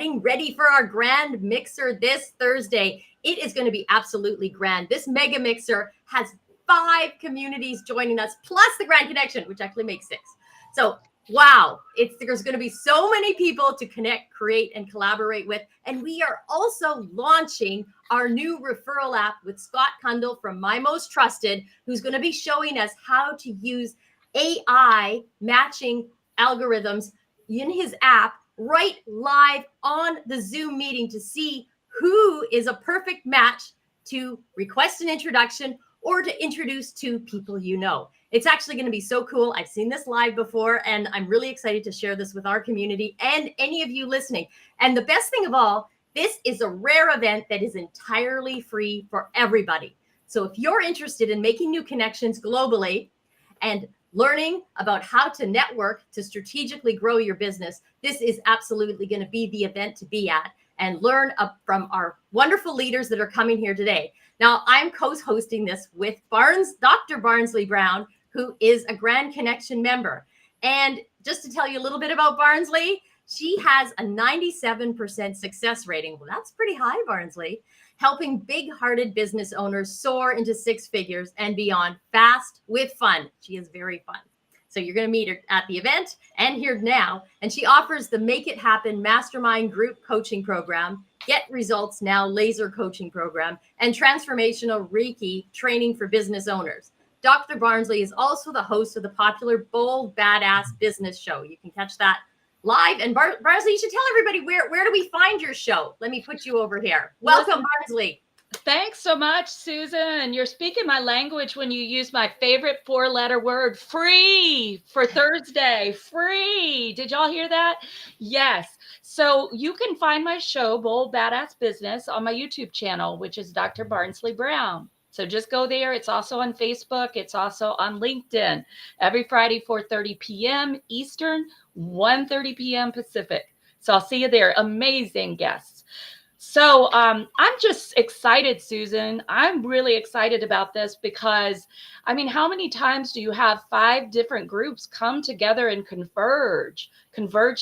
getting ready for our grand mixer this Thursday. It is going to be absolutely grand. This mega mixer has 5 communities joining us, plus the Grand Connection, which actually makes 6. So wow, there's going to be so many people to connect, create, and collaborate with. And we are also launching our new referral app with Scott Kundle from My Most Trusted, who's going to be showing us how to use AI matching algorithms in his app right live on the Zoom meeting to see who is a perfect match to request an introduction or to introduce to people you know. It's actually going to be so cool. I've seen this live before, and I'm really excited to share this with our community and any of you listening. And the best thing of all, this is a rare event that is entirely free for everybody. So if you're interested in making new connections globally and learning about how to network to strategically grow your business, this is absolutely going to be the event to be at and learn from our wonderful leaders that are coming here today. Now, I'm co-hosting this with Dr. Barnsley Brown, who is a Grand Connection member. And just to tell you a little bit about Barnsley, she has a 97% success rating. Well, that's pretty high, Barnsley, helping big-hearted business owners soar into 6 figures and beyond fast with fun. She is very fun. So you're going to meet her at the event and here now. And she offers the Make It Happen Mastermind Group Coaching Program, Get Results Now Laser Coaching Program, and Transformational Reiki Training for Business Owners. Dr. Barnsley is also the host of the popular Bold Badass Business Show. You can catch that live. And Barnsley, you should tell everybody where do we find your show? Let me put you over here. Welcome, Barnsley. Thanks so much, Susan. You're speaking my language when you use my favorite 4-letter word, free, for Thursday. Free. Did y'all hear that? Yes. So you can find my show, Bold Badass Business, on my YouTube channel, which is Dr. Barnsley Brown. So just go there. It's also on Facebook. It's also on LinkedIn. Every Friday, 4:30 p.m. Eastern, 1:30 p.m. Pacific. So I'll see you there. Amazing guests. So I'm just excited, Susan. I'm really excited about this because, I mean, how many times do you have 5 different groups come together and converge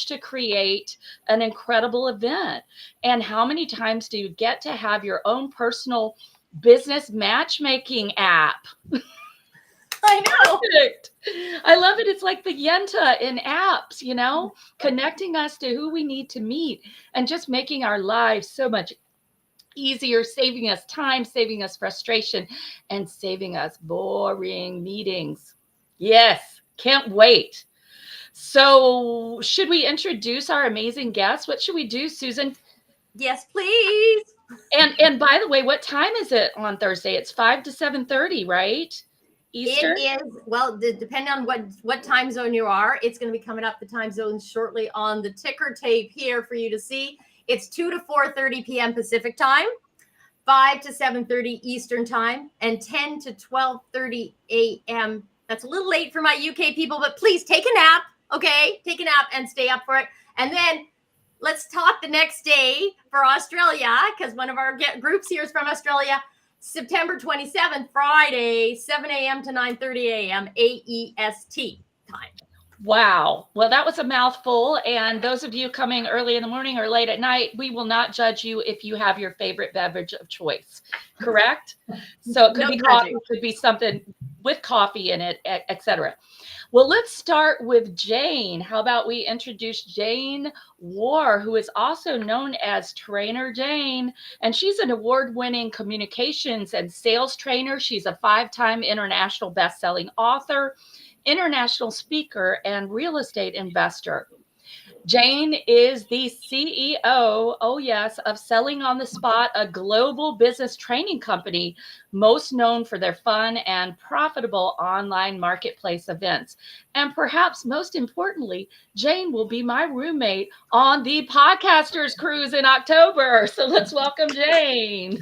to create an incredible event? And how many times do you get to have your own personal business matchmaking app? I know. Perfect. I love it. It's like the Yenta in apps, you know, connecting us to who we need to meet and just making our lives so much easier, saving us time, saving us frustration, and saving us boring meetings. Yes, can't wait. So should we introduce our amazing guests? What should we do, Susan? Yes, please. And by the way, what time is it on Thursday? It's 5 to 7:30, right? Eastern? It is, well, depending on what time zone you are, it's going to be coming up the time zones shortly on the ticker tape here for you to see. It's 2 to 4:30 p.m. Pacific time, 5 to 7:30 Eastern time, and 10 to 12:30 a.m. That's a little late for my UK people, but please take a nap, okay? Take a nap and stay up for it. And then let's talk the next day for Australia, because one of our groups here is from Australia. September 27th, Friday, 7 a.m. to 9:30 a.m. AEST time. Wow. Well, that was a mouthful. And those of you coming early in the morning or late at night, we will not judge you if you have your favorite beverage of choice. Correct? So it could be coffee, it could be something with coffee in it, etc. Well, let's start with Jane. How about we introduce Jane War, who is also known as Trainer Jane, and she's an award-winning communications and sales trainer. She's a 5-time international best-selling author, international speaker, and real estate investor. Jane is the CEO, oh yes, of Selling on the Spot, a global business training company, most known for their fun and profitable online marketplace events. And perhaps most importantly, Jane will be my roommate on the Podcasters Cruise in October. So let's welcome Jane.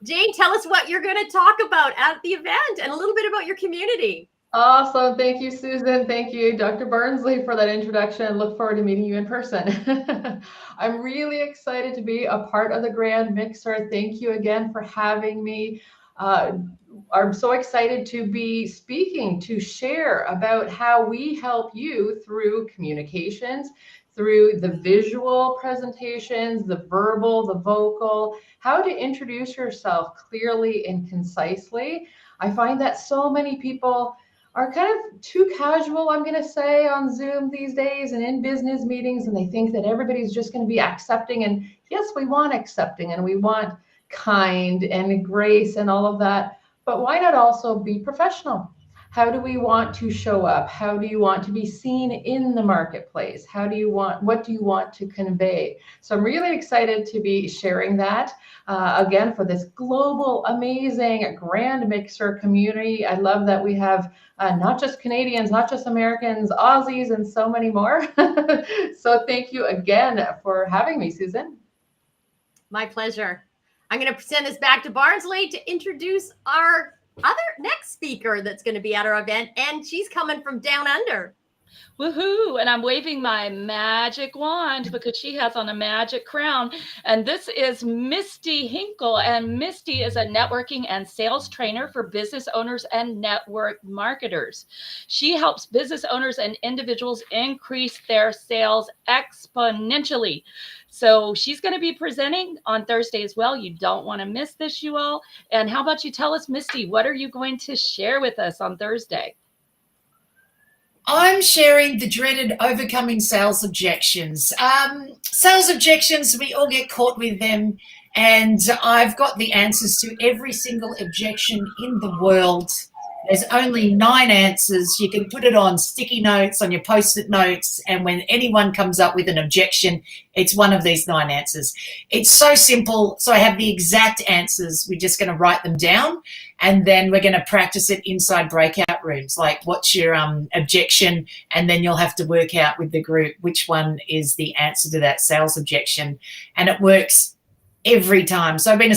Jane, tell us what you're going to talk about at the event and a little bit about your community. Awesome. Thank you, Susan. Thank you, Dr. Barnsley, for that introduction. Look forward to meeting you in person. I'm really excited to be a part of the Grand Mixer. Thank you again for having me. I'm so excited to be speaking, to share about how we help you through communications, through the visual presentations, the verbal, the vocal, how to introduce yourself clearly and concisely. I find that so many people are kind of too casual, I'm going to say, on Zoom these days and in business meetings, and they think that everybody's just going to be accepting. And yes, we want accepting and we want kind and grace and all of that, but why not also be professional? How do we want to show up? How do you want to be seen in the marketplace? What do you want to convey? So I'm really excited to be sharing that again for this global, amazing Grand Mixer community. I love that we have not just Canadians, not just Americans, Aussies, and so many more. So thank you again for having me, Susan. My pleasure. I'm going to send this back to Barnsley to introduce our other next speaker that's going to be at our event, and she's coming from down under. Woohoo! And I'm waving my magic wand because she has on a magic crown. And this is Misty Hinkle. And Misty is a networking and sales trainer for business owners and network marketers. She helps business owners and individuals increase their sales exponentially. So she's going to be presenting on Thursday as well. You don't want to miss this, you all. And how about you tell us, Misty, what are you going to share with us on Thursday? I'm sharing the dreaded overcoming sales objections. Sales objections, we all get caught with them, and I've got the answers to every single objection in the world. There's only 9 answers. You can put it on sticky notes, on your post-it notes, and when anyone comes up with an objection, it's one of these 9 answers. It's so simple. So I have the exact answers. We're just going to write them down, and then we're going to practice it inside breakout rooms. Like, what's your objection? And then you'll have to work out with the group which one is the answer to that sales objection. And it works every time. So I've been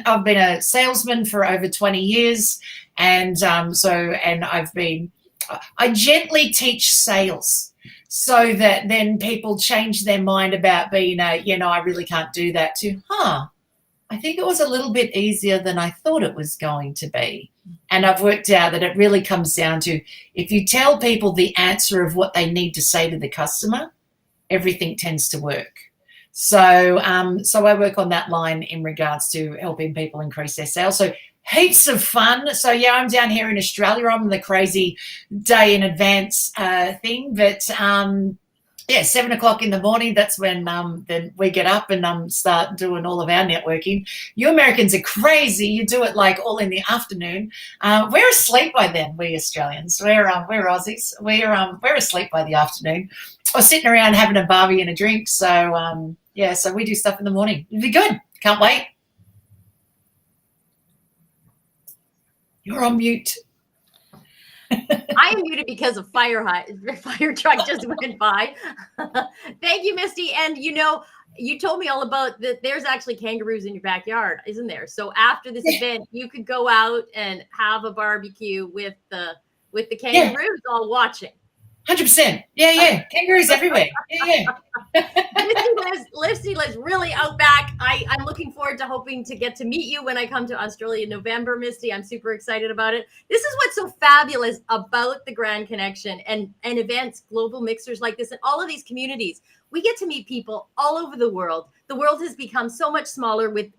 I've been a salesman for over 20 years. And I gently teach sales so that then people change their mind about being I really can't do that, to, I think it was a little bit easier than I thought it was going to be. And I've worked out that it really comes down to, if you tell people the answer of what they need to say to the customer, everything tends to work. So I work on that line in regards to helping people increase their sales. So heaps of fun. So yeah, I'm down here in Australia. I'm on the crazy day in advance thing, but 7 o'clock in the morning, that's when then we get up and start doing all of our networking. You Americans are crazy. You do it like all in the afternoon. We're asleep by then, we Australians. We're Aussies. We're asleep by the afternoon, or sitting around having a barbie and a drink. So so we do stuff in the morning. It'll be good. Can't wait. You're on mute. I am muted because of fire truck just went by. Thank you, Misty. And you told me all about that. There's actually kangaroos in your backyard, isn't there? So after this event, you could go out and have a barbecue with the kangaroos all watching. 100%. Yeah. Kangaroos everywhere. Yeah. Misty lives really out back. I'm looking forward to hoping to get to meet you when I come to Australia in November, Misty. I'm super excited about it. This is what's so fabulous about the Grand Connection and events, global mixers like this, and all of these communities. We get to meet people all over the world. The world has become so much smaller with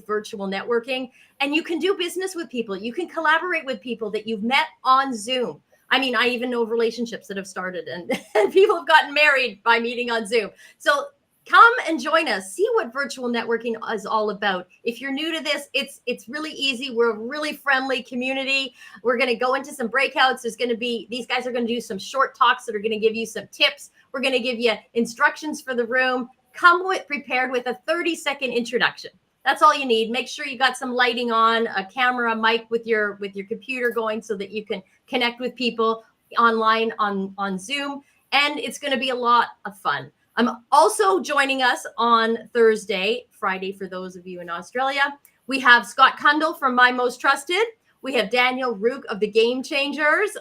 virtual networking, and you can do business with people. You can collaborate with people that you've met on Zoom. I mean, I even know relationships that have started and people have gotten married by meeting on Zoom. So come and join us. See what virtual networking is all about. If you're new to this, it's really easy. We're a really friendly community. We're going to go into some breakouts. These guys are going to do some short talks that are going to give you some tips. We're going to give you instructions for the room. Come prepared with a 30-second introduction. That's all you need. Make sure you got some lighting on, a camera, mic with your computer going so that you can connect with people online on Zoom. And it's going to be a lot of fun. I'm also joining us on Friday for those of you in Australia. We have Scott Kundle from My Most Trusted. We have Daniel Rook of the Game Changers,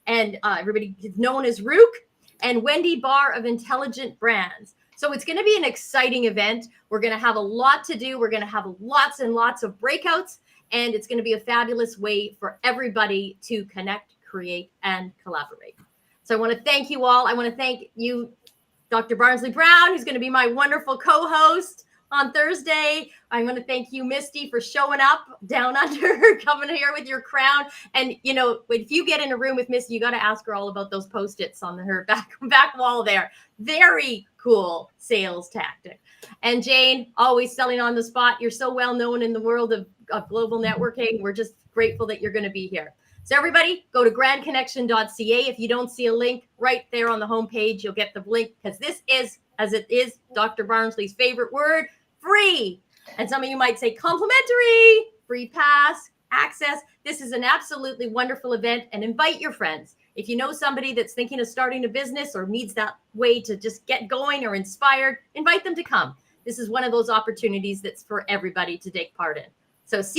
and everybody is known as Rook, and Wendy Barr of Intelligent Brands. So it's going to be an exciting event. We're going to have a lot to do. We're going to have lots and lots of breakouts, and it's going to be a fabulous way for everybody to connect, create, and collaborate. So I want to thank you all. I want to thank you, Dr. Barnsley Brown, who's going to be my wonderful co-host on Thursday. I'm going to thank you, Misty, for showing up down under, coming here with your crown. And, you know, if you get in a room with Misty, you got to ask her all about those Post-its on her back wall there. Very cool sales tactic. And Jane, always selling on the spot. You're so well known in the world of global networking. We're just grateful that you're going to be here. So everybody, go to grandconnection.ca. If you don't see a link right there on the homepage, you'll get the link, because this is, as it is Dr. Barnsley's favorite word, free. And some of you might say complimentary, free pass, access. This is an absolutely wonderful event, and invite your friends. If you know somebody that's thinking of starting a business or needs that way to just get going or inspired, invite them to come. This is one of those opportunities that's for everybody to take part in. So see